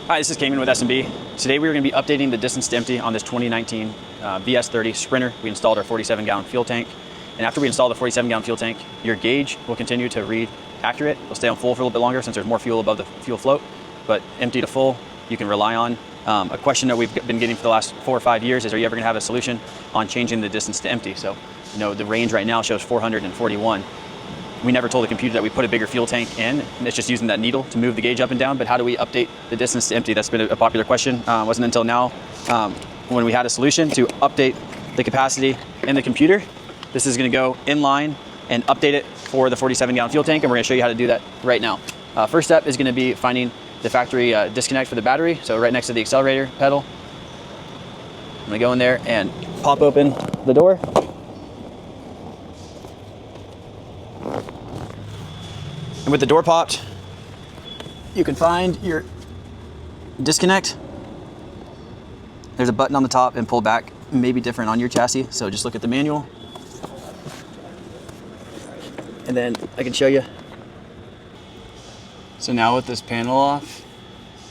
Hi, this is Cayman with S&B. Today we are going to be updating the distance to empty on this 2019 VS30 Sprinter. We installed our 47-gallon fuel tank. And after we install the 47-gallon fuel tank, your gauge will continue to read accurate. It'll stay on full for a little bit longer since there's more fuel above the fuel float. But empty to full, you can rely on. A question that we've been getting for the last 4 or 5 years is, are you ever going to have a solution on changing the distance to empty? So, you know, the range right now shows 441. We never told the computer that we put a bigger fuel tank in, and it's just using that needle to move the gauge up and down. But how do we update the distance to empty? That's been a popular question. Wasn't until now when we had a solution to update the capacity in the computer. This is going to go inline and update it for the 47-gallon fuel tank, and we're going to show you how to do that right now. First step is going to be finding the factory disconnect for the battery. So right next to the accelerator pedal, I'm going to go in there and pop open the door. And with the door popped, you can find your disconnect. There's a button on the top and pull back. It may be different on your chassis, so just look at the manual. And then I can show you. So now with this panel off,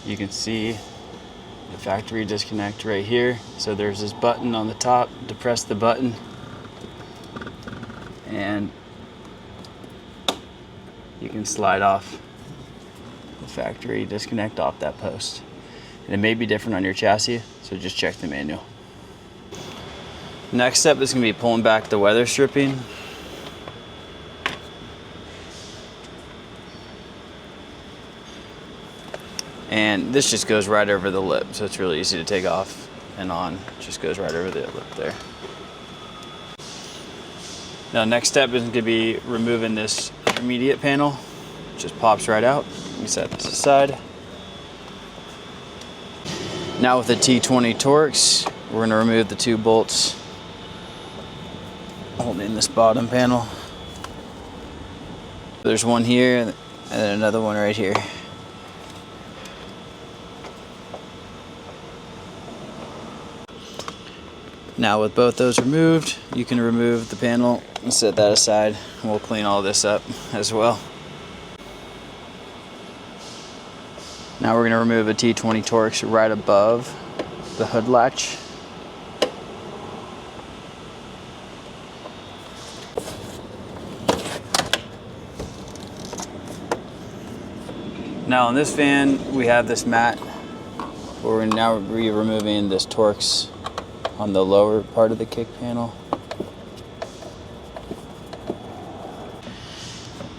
you can see the factory disconnect right here. So there's this button on the top to press the button, and you can slide off the factory disconnect off that post. And it may be different on your chassis, so just check the manual. Next step is going to be pulling back the weather stripping. And this just goes right over the lip, so it's really easy to take off and on. It just goes right over the lip there. Now, next step is going to be removing this intermediate panel. It just pops right out. We set this aside. Now with the T20 Torx, we're going to remove the 2 bolts holding this bottom panel. There's one here and then another one right here. Now with both those removed, you can remove the panel and set that aside, and we'll clean all this up as well. Now we're going to remove a T20 Torx right above the hood latch. Now on this fan, we have this mat where we're now removing this Torx on the lower part of the kick panel.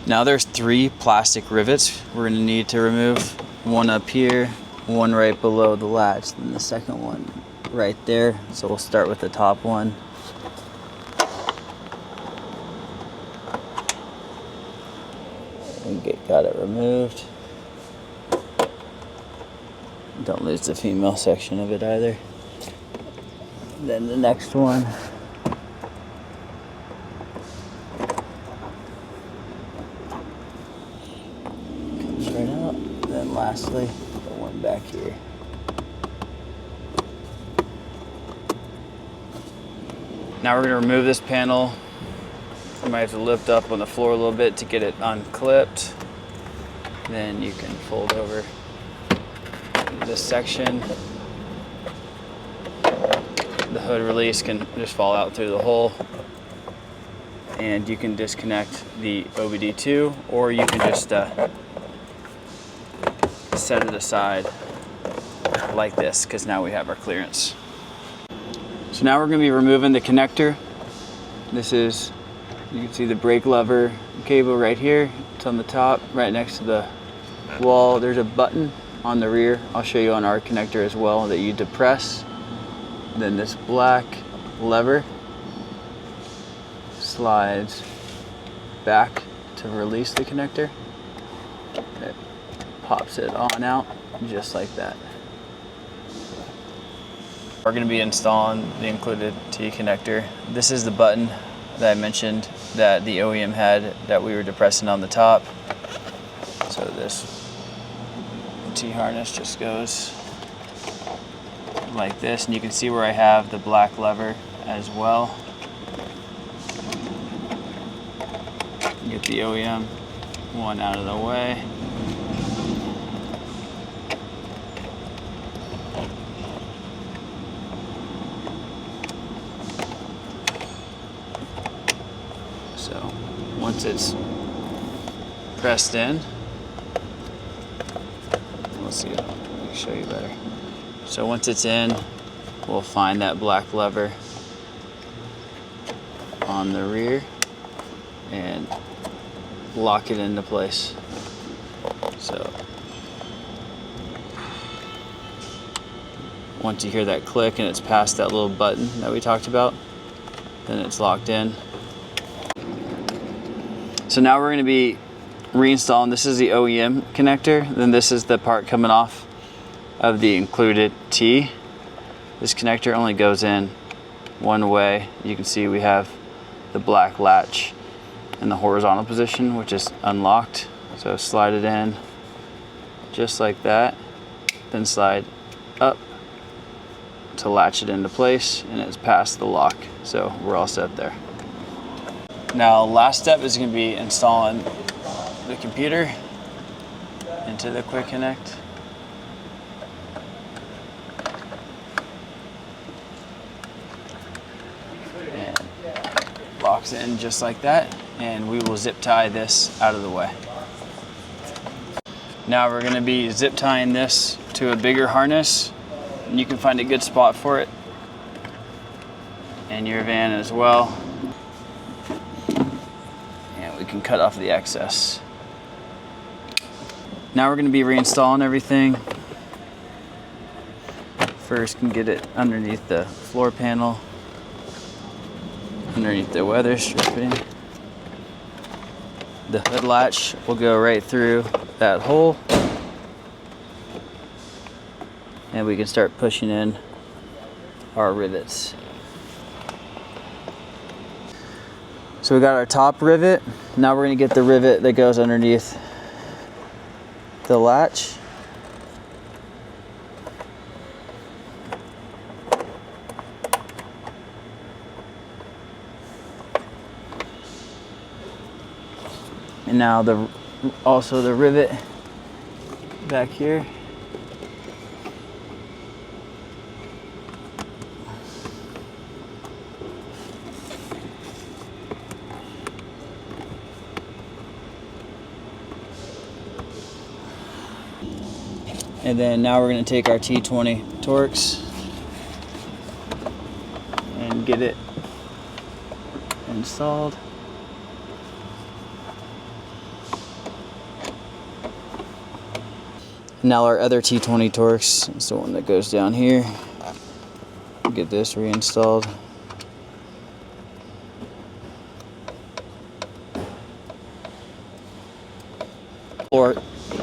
Now there's 3 plastic rivets we're going to need to remove. One up here, one right below the latch, and the second one right there. So we'll start with the top one. And got it removed. Don't lose the female section of it either. Then the next one. Comes right out. Then lastly, the one back here. Now we're going to remove this panel. You might have to lift up on the floor a little bit to get it unclipped. Then you can fold over this section. The hood release can just fall out through the hole, and you can disconnect the OBD2, or you can just set it aside like this, because now we have our clearance. So now we're going to be removing the connector. This is, you can see the brake lever cable right here. It's on the top, right next to the wall. There's a button on the rear. I'll show you on our connector as well that you depress. Then this black lever slides back to release the connector. It pops it on out just like that. We're going to be installing the included T connector. This is the button that I mentioned that the OEM had that we were depressing on the top. So this T harness just goes like this, and you can see where I have the black lever as well. Get the OEM one out of the way. once it's pressed in, let's see, let me show you better. So once it's in, we'll find that black lever on the rear and lock it into place. So once you hear that click and it's past that little button that we talked about, then it's locked in. So now we're going to be reinstalling. This is the OEM connector, then this is the part coming off of the included T. This connector only goes in one way. You can see we have the black latch in the horizontal position, which is unlocked. So slide it in just like that, then slide up to latch it into place, and it's past the lock. So we're all set there. Now, last step is going to be installing the computer into the Quick Connect. And locks in just like that, and we will zip tie this out of the way. Now we're going to be zip tying this to a bigger harness, and you can find a good spot for it in your van as well. And we can cut off the excess. Now we're going to be reinstalling everything. First, can get it underneath the floor panel, underneath the weather stripping. The hood latch will go right through that hole, and we can start pushing in our rivets. So we got our top rivet. Now we're going to get the rivet that goes underneath the latch. And now also the rivet back here. And then now we're going to take our T20 Torx and get it installed. Now our other T20 Torx is the one that goes down here. Get this reinstalled.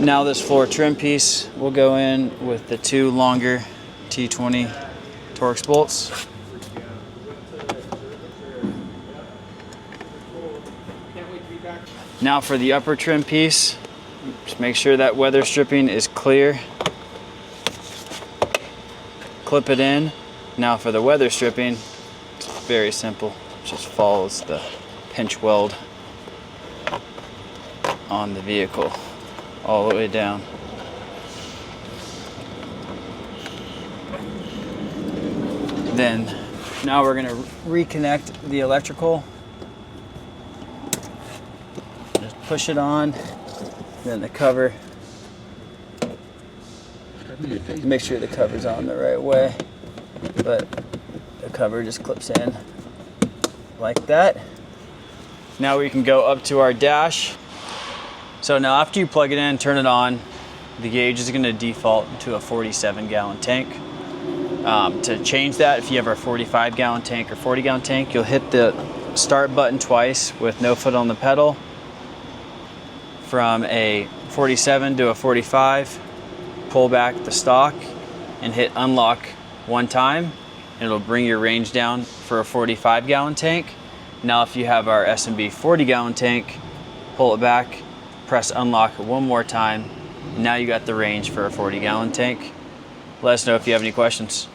Now this floor trim piece will go in with the two longer T20 Torx bolts. Now for the upper trim piece, just make sure that weather stripping is clear. Clip it in. Now for the weather stripping, it's very simple. It just follows the pinch weld on the vehicle all the way down. Then now we're going to reconnect the electrical. Just push it on, then the cover. Make sure the cover's on the right way, but the cover just clips in like that. Now we can go up to our dash. So now after you plug it in, turn it on, the gauge is going to default to a 47-gallon tank. To change that, if you have a 45-gallon tank or 40-gallon tank, you'll hit the start button twice with no foot on the pedal. From a 47 to a 45, pull back the stock and hit unlock one time, and it'll bring your range down for a 45-gallon tank. Now if you have our S&B 40-gallon tank, pull it back, press unlock one more time, and now you got the range for a 40-gallon tank. Let us know if you have any questions.